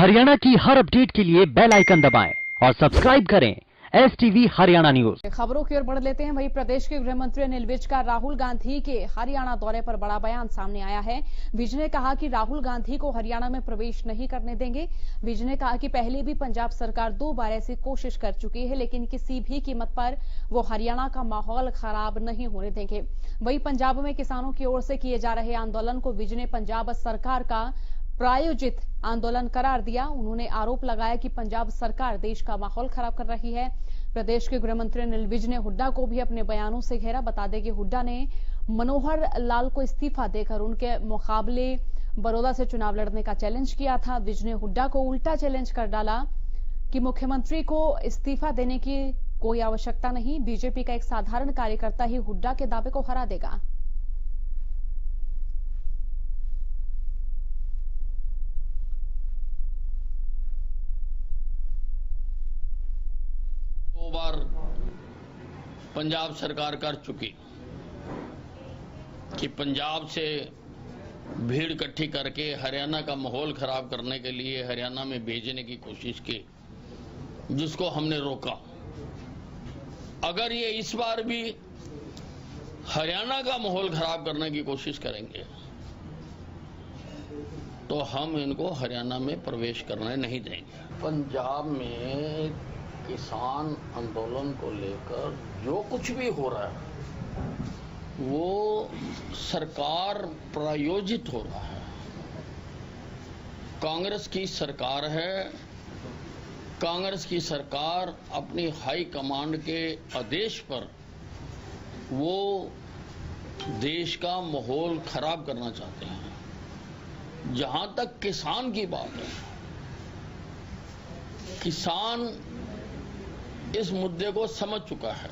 हरियाणा की हर अपडेट के लिए बेल आइकन दबाएं और सब्सक्राइब करें STV हरियाणा न्यूज। खबरों की ओर बढ़ लेते हैं। वहीं प्रदेश के गृह मंत्री अनिल विज का राहुल गांधी के हरियाणा दौरे पर बड़ा बयान सामने आया है। विज ने कहा कि राहुल गांधी को हरियाणा में प्रवेश नहीं करने देंगे। विज ने कहा कि पहले भी पंजाब सरकार 2 बार ऐसी कोशिश कर चुकी है, लेकिन किसी भी कीमत पर वो हरियाणा का माहौल खराब नहीं होने देंगे। वहीं पंजाब में किसानों की ओर से किए जा रहे आंदोलन को विज ने पंजाब सरकार का प्रायोजित आंदोलन करार दिया। उन्होंने आरोप लगाया कि पंजाब सरकार देश का माहौल खराब कर रही है। प्रदेश के गृह मंत्री अनिल विज ने हुड्डा को भी अपने बयानों से घेरा। बता दें कि हुड्डा ने मनोहर लाल को इस्तीफा देकर उनके मुकाबले बड़ौदा से चुनाव लड़ने का चैलेंज किया था। विज ने हुड्डा को उल्टा चैलेंज कर डाला कि मुख्यमंत्री को इस्तीफा देने की कोई आवश्यकता नहीं, बीजेपी का एक साधारण कार्यकर्ता ही हुड्डा के दावे को हरा देगा। बार पंजाब सरकार कर चुकी कि पंजाब से भीड़ इकट्ठी करके हरियाणा का माहौल खराब करने के लिए हरियाणा में भेजने की कोशिश की, जिसको हमने रोका। अगर ये इस बार भी हरियाणा का माहौल खराब करने की कोशिश करेंगे तो हम इनको हरियाणा में प्रवेश करने नहीं देंगे। पंजाब में किसान आंदोलन को लेकर जो कुछ भी हो रहा है वो सरकार प्रायोजित हो रहा है। कांग्रेस की सरकार है। कांग्रेस की सरकार अपनी हाई कमांड के आदेश पर वो देश का माहौल खराब करना चाहते हैं। जहां तक किसान की बात है, किसान इस मुद्दे को समझ चुका है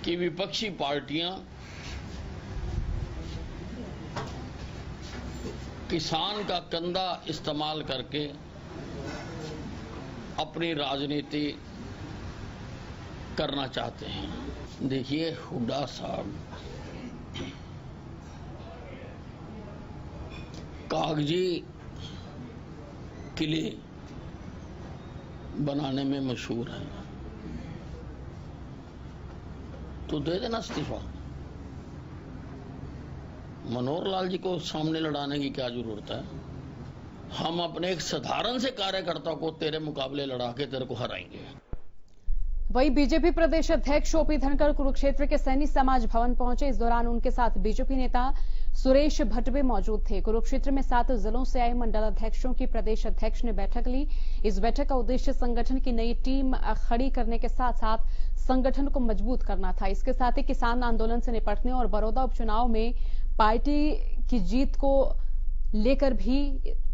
कि विपक्षी पार्टियां किसान का कंधा इस्तेमाल करके अपनी राजनीति करना चाहते हैं। देखिए, हुड्डा साहब कागजी किले बनाने में मशहूर है, तो दे देना इस्तीफा। मनोहर लाल जी को सामने लड़ाने की क्या जरूरत है? हम अपने एक साधारण से कार्यकर्ता को तेरे मुकाबले लड़ा के तेरे को हराएंगे। वहीं बीजेपी प्रदेश अध्यक्ष ओपी धनखड़ कुरुक्षेत्र के सैनी समाज भवन पहुंचे। इस दौरान उनके साथ बीजेपी नेता सुरेश भट्ट भी मौजूद थे। कुरुक्षेत्र में 7 जिलों से आए मंडल अध्यक्षों की प्रदेश अध्यक्ष ने बैठक ली। इस बैठक का उद्देश्य संगठन की नई टीम खड़ी करने के साथ साथ संगठन को मजबूत करना था। इसके साथ ही किसान आंदोलन से निपटने और बड़ौदा उपचुनाव में पार्टी की जीत को लेकर भी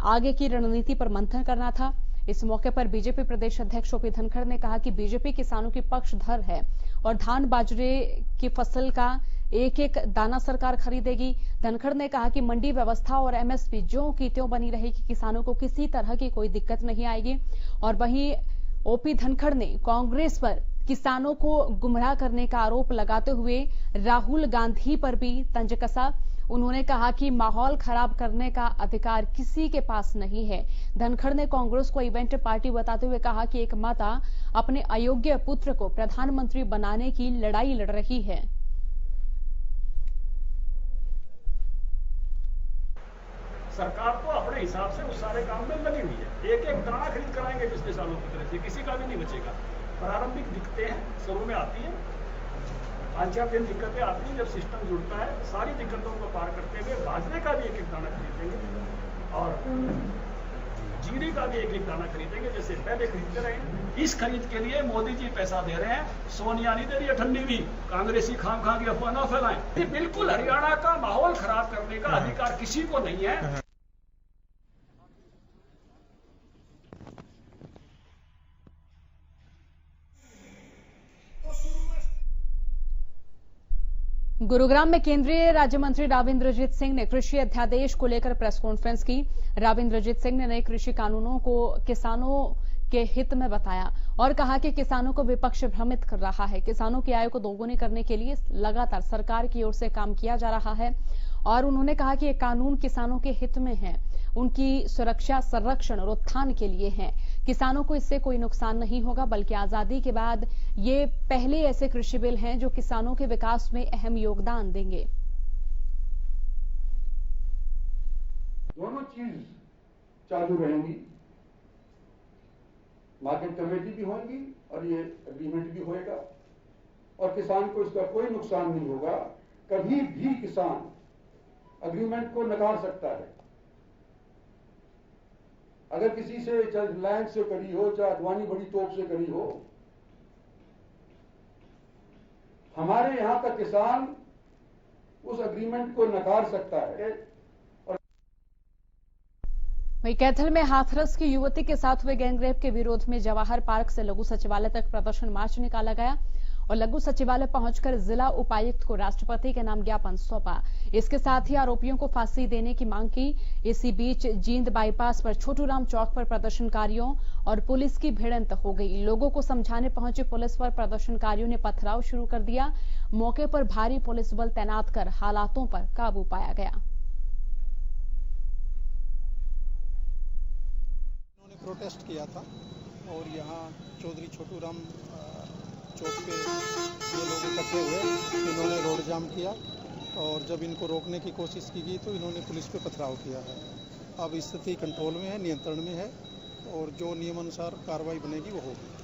आगे की रणनीति पर मंथन करना था। इस मौके पर बीजेपी प्रदेश अध्यक्ष ओपी धनखड़ ने कहा कि बीजेपी किसानों की पक्षधर है और धान बाजरे की फसल का एक एक दाना सरकार खरीदेगी। धनखड़ ने कहा कि मंडी व्यवस्था और MSP ज्यों की त्यों बनी रहेगी, किसानों को किसी तरह की कोई दिक्कत नहीं आएगी। और वहीं ओपी धनखड़ ने कांग्रेस पर किसानों को गुमराह करने का आरोप लगाते हुए राहुल गांधी पर भी तंज कसा। उन्होंने कहा कि माहौल खराब करने का अधिकार किसी के पास नहीं है। धनखड़ ने कांग्रेस को इवेंट पार्टी बताते हुए कहा कि एक माता अपने अयोग्य पुत्र को प्रधानमंत्री बनाने की लड़ाई लड़ रही है। सरकार तो अपने हिसाब से उस सारे काम में लगी हुई है। एक एक दाना खरीद कराएंगे पिछले सालों की तरह से, किसी का भी नहीं बचेगा। प्रारंभिक दिक्कतें हैं, शुरू में आती है, 5-4 दिन दिक्कतें आती हैं। जब सिस्टम जुड़ता है, सारी दिक्कतों को पार करते हुए बाजरे का भी एक एक दाना खरीदेंगे और जीरी का भी एक एक दाना खरीदेंगे, जैसे पहले खरीदते रहे। इस खरीद के लिए मोदी जी पैसा दे रहे हैं, सोनिया नहीं दे रही है ठंडी भी। कांग्रेसी खाम खा की अफवाह न फैलाएं। बिल्कुल हरियाणा का माहौल खराब करने का अधिकार किसी को नहीं है। गुरुग्राम में केंद्रीय राज्य मंत्री राव इंद्रजीत सिंह ने कृषि अध्यादेश को लेकर प्रेस कॉन्फ्रेंस की। राव इंद्रजीत सिंह ने नए कृषि कानूनों को किसानों के हित में बताया और कहा कि किसानों को विपक्ष भ्रमित कर रहा है। किसानों की आय को दोगुनी करने के लिए लगातार सरकार की ओर से काम किया जा रहा है और उन्होंने कहा कि ये कानून किसानों के हित में है, उनकी सुरक्षा, संरक्षण और उत्थान के लिए है। किसानों को इससे कोई नुकसान नहीं होगा, बल्कि आजादी के बाद ये पहले ऐसे कृषि बिल हैं जो किसानों के विकास में अहम योगदान देंगे। दोनों चीज चालू रहेंगी, मार्केट कमेटी भी होगी और ये एग्रीमेंट भी होएगा और किसान को इसका कोई नुकसान नहीं होगा। कभी भी किसान एग्रीमेंट को नकार सकता है। अगर किसी से चाहे रिलायंस से करी हो, चाहे अडवाणी बड़ी तोप से करी हो, हमारे यहां का किसान उस एग्रीमेंट को नकार सकता है। वहीं कैथल में हाथरस की युवती के साथ हुए गैंगरेप के विरोध में जवाहर पार्क से लघु सचिवालय तक प्रदर्शन मार्च निकाला गया और लघु सचिवालय पहुंचकर जिला उपायुक्त को राष्ट्रपति के नाम ज्ञापन सौंपा। इसके साथ ही आरोपियों को फांसी देने की मांग की। इसी बीच जींद बाईपास पर छोटूराम चौक पर प्रदर्शनकारियों और पुलिस की भिड़ंत हो गई। लोगों को समझाने पहुंचे पुलिस पर प्रदर्शनकारियों ने पथराव शुरू कर दिया। मौके पर भारी पुलिस बल तैनात कर हालातों पर काबू पाया गया। उन्होंने प्रोटेस्ट किया था और यहाँ चौधरी छोटूराम चौक पे ये लोग इकट्ठे हुए, इन्होंने रोड जाम किया और जब इनको रोकने की कोशिश की गई तो इन्होंने पुलिस पे पथराव किया है। अब स्थिति कंट्रोल में है, नियंत्रण में है और जो नियमानुसार कार्रवाई बनेगी वो होगी।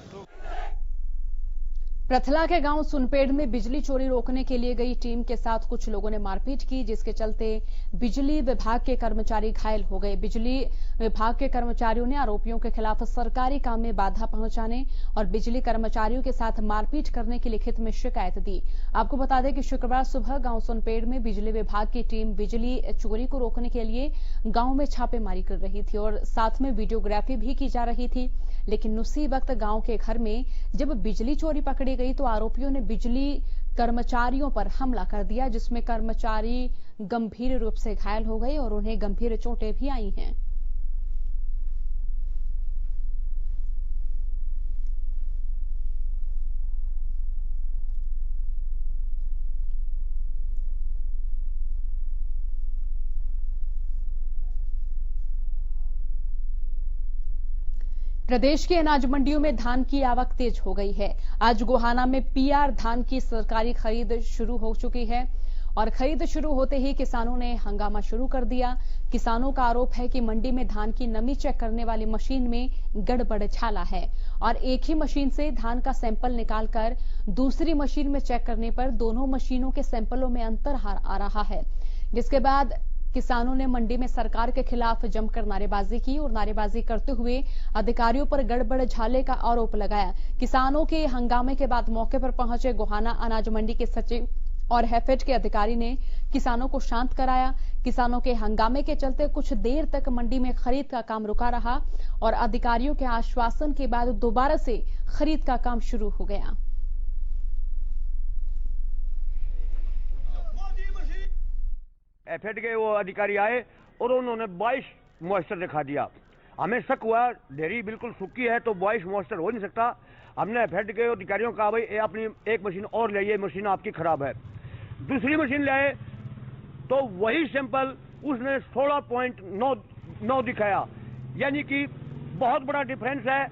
प्रथला के गांव सुनपेड़ में बिजली चोरी रोकने के लिए गई टीम के साथ कुछ लोगों ने मारपीट की, जिसके चलते बिजली विभाग के कर्मचारी घायल हो गए। बिजली विभाग के कर्मचारियों ने आरोपियों के खिलाफ सरकारी काम में बाधा पहुंचाने और बिजली कर्मचारियों के साथ मारपीट करने की लिखित में शिकायत दी। आपको बता दें कि शुक्रवार सुबह गांव सुनपेड़ में बिजली विभाग की टीम बिजली चोरी को रोकने के लिए गांव में छापेमारी कर रही थी और साथ में वीडियोग्राफी भी की जा रही थी। लेकिन उसी वक्त गांव के घर में जब बिजली चोरी पकड़ी गई तो आरोपियों ने बिजली कर्मचारियों पर हमला कर दिया, जिसमें कर्मचारी गंभीर रूप से घायल हो गए और उन्हें गंभीर चोटें भी आई हैं। प्रदेश की अनाज मंडियों में धान की आवक तेज हो गई है। आज गोहाना में पीआर धान की सरकारी खरीद शुरू हो चुकी है और खरीद शुरू होते ही किसानों ने हंगामा शुरू कर दिया। किसानों का आरोप है कि मंडी में धान की नमी चेक करने वाली मशीन में गड़बड़ झाला है और एक ही मशीन से धान का सैंपल निकालकर दूसरी मशीन में चेक करने पर दोनों मशीनों के सैंपलों में अंतर आ रहा है, जिसके बाद किसानों ने मंडी में सरकार के खिलाफ जमकर नारेबाजी की और नारेबाजी करते हुए अधिकारियों पर गड़बड़ झाले का आरोप लगाया। किसानों के हंगामे के बाद मौके पर पहुंचे गोहाना अनाज मंडी के सचिव और हैफेड के अधिकारी ने किसानों को शांत कराया। किसानों के हंगामे के चलते कुछ देर तक मंडी में खरीद का काम रुका रहा और अधिकारियों के आश्वासन के बाद दोबारा से खरीद का काम शुरू हो गया। एफेड के वो अधिकारी आए और उन्होंने 22 मॉइस्चर दिखा दिया। हमें शक हुआ डेयरी बिल्कुल सूखी है तो 22 मॉइस्चर हो नहीं सकता। हमने एफेड के अधिकारियों को कहा भाई अपनी एक मशीन और ले, ये मशीन आपकी खराब है। दूसरी मशीन लाए तो वही सैंपल उसने 16.9 दिखाया, यानी कि बहुत बड़ा डिफरेंस है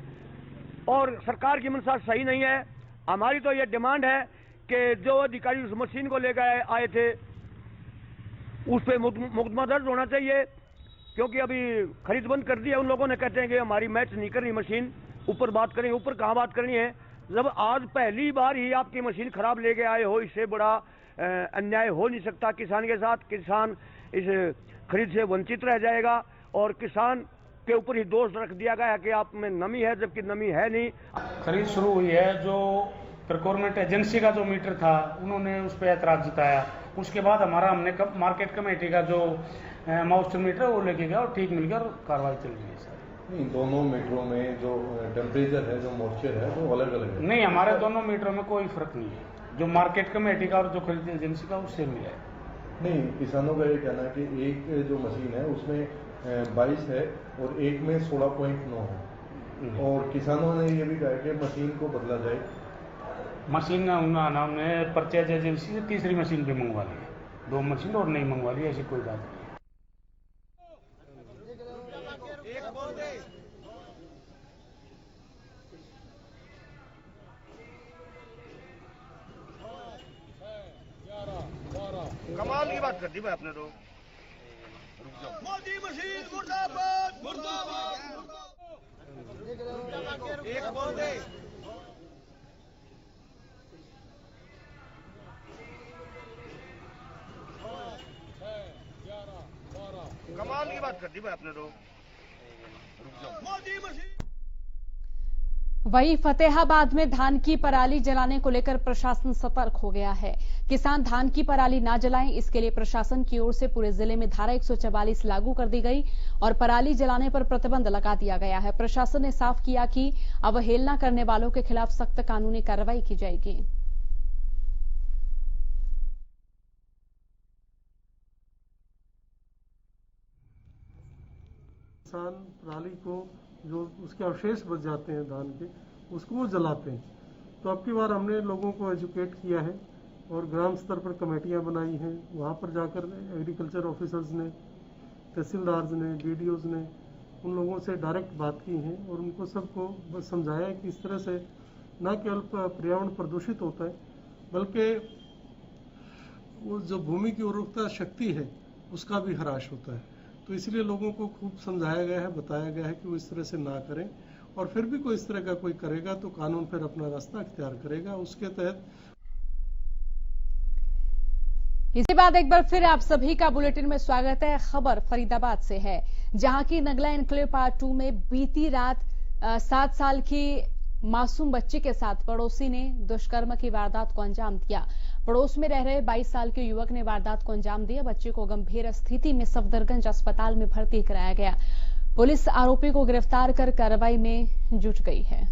और सरकार की मंशा सही नहीं है। हमारी तो ये डिमांड है कि जो अधिकारी उस मशीन को लेकर आए थे उस पर मुकदमा दर्ज होना चाहिए, क्योंकि अभी खरीद बंद कर दिया। उन लोगों ने कहते हैं कि हमारी मैच नहीं करनी मशीन, ऊपर बात करेंगे। ऊपर कहाँ बात करनी है जब आज पहली बार ही आपकी मशीन खराब लेके आए हो। इससे बड़ा अन्याय हो नहीं सकता किसान के साथ। किसान इस खरीद से वंचित रह जाएगा और किसान के ऊपर ही दोष रख दिया गया कि आप में नमी है, जबकि नमी है नहीं। खरीद शुरू हुई है, जो प्रोक्योरमेंट एजेंसी का जो मीटर था उन्होंने उस पर ऐतराज जताया। उसके बाद हमने मार्केट कमेटी का जो माउस्टर मीटर है वो लेके गया और ठीक मिल गया और कार्रवाई चल रही है सर। नहीं, दोनों मीटरों में जो टेम्परेचर है, जो मॉइस्चर है वो अलग अलग है। नहीं, हमारे दोनों मीटरों में कोई फर्क नहीं है, जो मार्केट कमेटी का और जो खरीद एजेंसी का उससे मिला है। नहीं, किसानों का ये कहना है कि एक जो मशीन है उसमें 22 है और एक में 16.9 है और किसानों ने ये भी कहा कि मशीन को बदला जाए। मशीन हमने परचेज एजेंसी से तीसरी मशीन भी मंगवा ली है। 2 मशीन और नहीं मंगवा ली, ऐसी कोई बात नहीं। कमाल की बात कर दी भाई आपने तो। मोदी मशीन मुर्दाबाद मुर्दाबाद। एक बोल दे। कमाल की बात कर दी भाई आपने तो। मोदी मशीन। वहीं फतेहाबाद में धान की पराली जलाने को लेकर प्रशासन सतर्क हो गया है। किसान धान की पराली ना जलाएं, इसके लिए प्रशासन की ओर से पूरे जिले में धारा 144 लागू कर दी गई और पराली जलाने पर प्रतिबंध लगा दिया गया है। प्रशासन ने साफ किया कि अवहेलना करने वालों के खिलाफ सख्त कानूनी कार्रवाई की जाएगी। किसान पराली को जो उसके अवशेष बच जाते हैं धान के, उसको वो जलाते हैं। तो अब की बार हमने लोगों को एजुकेट किया है और ग्राम स्तर पर कमेटियां बनाई हैं। वहाँ पर जाकर एग्रीकल्चर ऑफिसर्स ने, तहसीलदार्स ने, बीडीओज ने उन लोगों से डायरेक्ट बात की है और उनको सबको बस समझाया है कि इस तरह से न केवल पर्यावरण प्रदूषित होता है, बल्कि वो जो भूमि की उर्वरकता शक्ति है उसका भी ह्रास होता है। तो इसलिए लोगों को खूब समझाया गया है, बताया गया है कि वो इस तरह से ना करें, और फिर भी कोई इस तरह का कोई करेगा तो कानून फिर अपना रास्ता इख्तियार करेगा। उसके तहत इसके बाद एक बार फिर आप सभी का बुलेटिन में स्वागत है। खबर फरीदाबाद से है, जहां की नगला एनक्लेव पार्ट 2 में बीती रात 7 साल की मासूम बच्ची के साथ पड़ोसी ने दुष्कर्म की वारदात को अंजाम दिया। पड़ोस में रह रहे 22 साल के युवक ने वारदात को अंजाम दिया। बच्चे को गंभीर स्थिति में सफदरगंज अस्पताल में भर्ती कराया गया। पुलिस आरोपी को गिरफ्तार कर कार्रवाई में जुट गई है।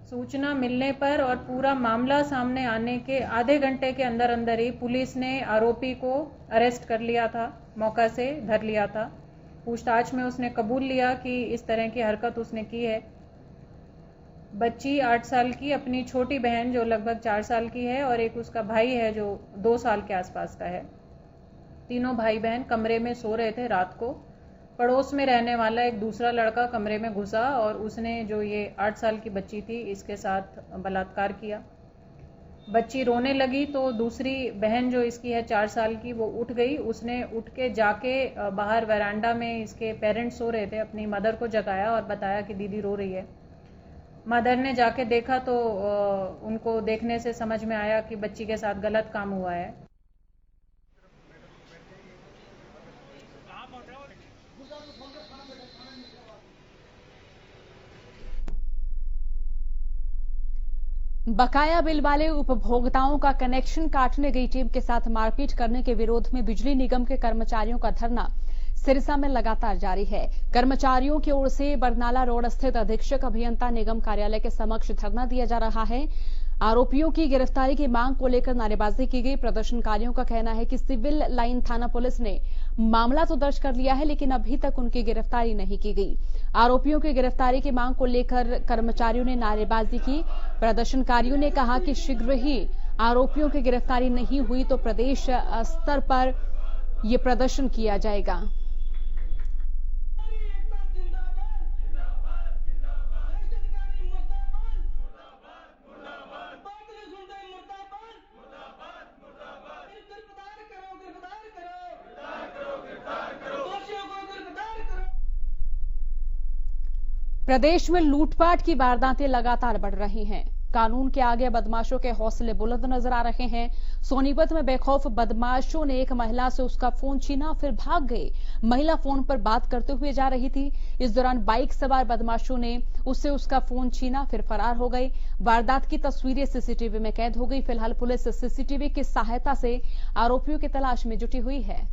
सूचना मिलने पर और पूरा मामला सामने आने के आधे घंटे के अंदर अंदर ही पुलिस ने आरोपी को अरेस्ट कर लिया था, मौका से धर लिया था। पूछताछ में उसने कबूल लिया कि इस तरह की हरकत उसने की है। बच्ची 8 साल की, अपनी छोटी बहन जो लगभग 4 साल की है और एक उसका भाई है जो 2 साल के आसपास का है। तीनों भाई बहन कमरे में सो रहे थे रात को। पड़ोस में रहने वाला एक दूसरा लड़का कमरे में घुसा और उसने जो ये 8 साल की बच्ची थी इसके साथ बलात्कार किया। बच्ची रोने लगी तो दूसरी बहन जो इसकी है 4 साल की, वो उठ गई। उसने उठ के जाके बाहर वरांडा में इसके पेरेंट्स सो रहे थे, अपनी मदर को जगाया और बताया कि दीदी रो रही है। मदर ने जाके देखा तो उनको देखने से समझ में आया कि बच्ची के साथ गलत काम हुआ है। बकाया बिल वाले उपभोक्ताओं का कनेक्शन काटने गई टीम के साथ मारपीट करने के विरोध में बिजली निगम के कर्मचारियों का धरना सिरसा में लगातार जारी है। कर्मचारियों की ओर से बरनाला रोड स्थित अधीक्षक अभियंता निगम कार्यालय के समक्ष धरना दिया जा रहा है। आरोपियों की गिरफ्तारी की मांग को लेकर नारेबाजी की गई। प्रदर्शनकारियों का कहना है कि सिविल लाइन थाना पुलिस ने मामला तो दर्ज कर लिया है, लेकिन अभी तक उनकी गिरफ्तारी नहीं की गई। आरोपियों की गिरफ्तारी की मांग को लेकर कर्मचारियों ने नारेबाजी की। प्रदर्शनकारियों ने कहा कि शीघ्र ही आरोपियों की गिरफ्तारी नहीं हुई तो प्रदेश स्तर पर यह प्रदर्शन किया जाएगा। प्रदेश में लूटपाट की वारदातें लगातार बढ़ रही हैं। कानून के आगे बदमाशों के हौसले बुलंद नजर आ रहे हैं। सोनीपत में बेखौफ बदमाशों ने एक महिला से उसका फोन छीना, फिर भाग गए। महिला फोन पर बात करते हुए जा रही थी। इस दौरान बाइक सवार बदमाशों ने उससे उसका फोन छीना, फिर फरार हो गए। वारदात की तस्वीरें सीसीटीवी में कैद हो गई। फिलहाल पुलिस सीसीटीवी की सहायता से आरोपियों की तलाश में जुटी हुई है।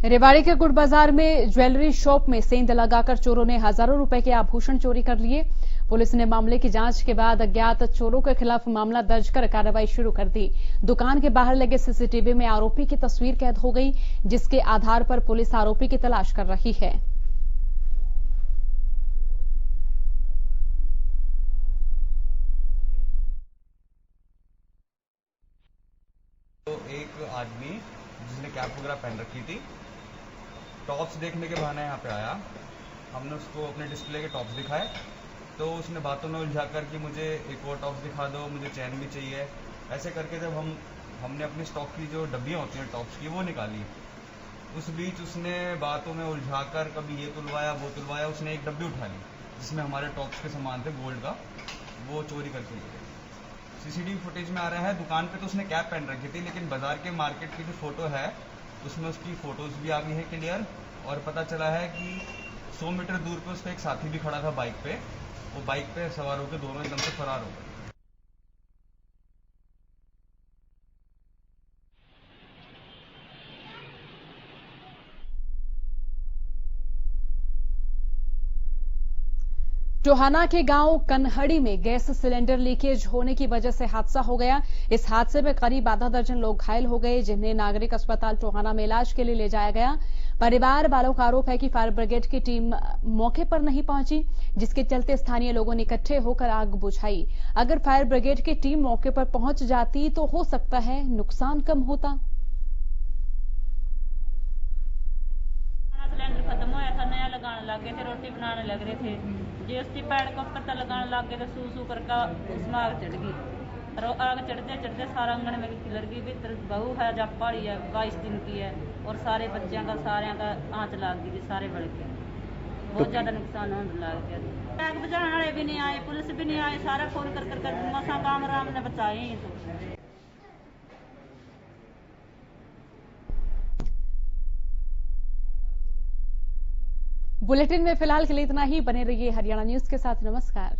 रेवाड़ी के गुड़ बाजार में ज्वेलरी शॉप में सेंध लगाकर चोरों ने हजारों रुपए के आभूषण चोरी कर लिए। पुलिस ने मामले की जांच के बाद अज्ञात चोरों के खिलाफ मामला दर्ज कर कार्रवाई शुरू कर दी। दुकान के बाहर लगे सीसीटीवी में आरोपी की तस्वीर कैद हो गई, जिसके आधार पर पुलिस आरोपी की तलाश कर रही है। तो एक आदमी जिसने कैप वगैरह पहन रखी थी, टॉप्स देखने के बहाने यहाँ पे आया। हमने उसको अपने डिस्प्ले के टॉप्स दिखाए तो उसने बातों में उलझा कर कि मुझे एक और टॉप्स दिखा दो, मुझे चैन भी चाहिए। ऐसे करके जब हमने अपनी स्टॉक की जो डब्बियाँ होती हैं टॉप्स की वो निकाली, उस बीच उसने बातों में उलझा कर कभी ये तुलवाया वो तुलवाया। उसने एक डब्बी उठा ली जिसमें हमारे टॉप्स के सामान थे गोल्ड का, वो चोरी करके ले गए। सीसीटीवी फुटेज में आ रहा है दुकान पे तो उसने कैप पहन रखी थी, लेकिन बाजार के मार्केट की जो फोटो है उसमें उसकी फोटोज भी आ गई है क्लियर। और पता चला है कि 100 मीटर दूर पे उसका एक साथी भी खड़ा था बाइक पे, वो बाइक पे सवार होकर दोनों एकदम से फरार हो गए। टोहाना के गांव कनहड़ी में गैस सिलेंडर लीकेज होने की वजह से हादसा हो गया। इस हादसे में करीब आधा दर्जन लोग घायल हो गए, जिन्हें नागरिक अस्पताल टोहाना में इलाज के लिए ले जाया गया। परिवार वालों का आरोप है कि फायर ब्रिगेड की टीम मौके पर नहीं पहुंची, जिसके चलते स्थानीय लोगों ने इकट्ठे होकर आग बुझाई। अगर फायर ब्रिगेड की टीम मौके पर पहुंच जाती तो हो सकता है नुकसान कम होता। सिलेंडर खत्म होया था, नया लगाने लग गए थे, रोटी बनाने लग रहे थे। जीएसटी पैड को पत्ता लगाने लग गए तो सू करके उसमें आग चढ़ गई। और आग चढ़ते चढ़ते सारा आंगन में खिलर गई। भीतर बहू है जब पहाड़ी है 22 दिन की है, और सारे बच्चों का सारे का आँच लग गई, सारे बढ़ गए। बहुत ज्यादा नुकसान होने लग गया। आग बुझाने वाले भी नहीं आए, पुलिस भी नहीं आई, सारा फोन कर मसा काम राम ने बचाए। तो बुलेटिन में फिलहाल के लिए इतना ही। बने रहिए हरियाणा न्यूज के साथ। नमस्कार।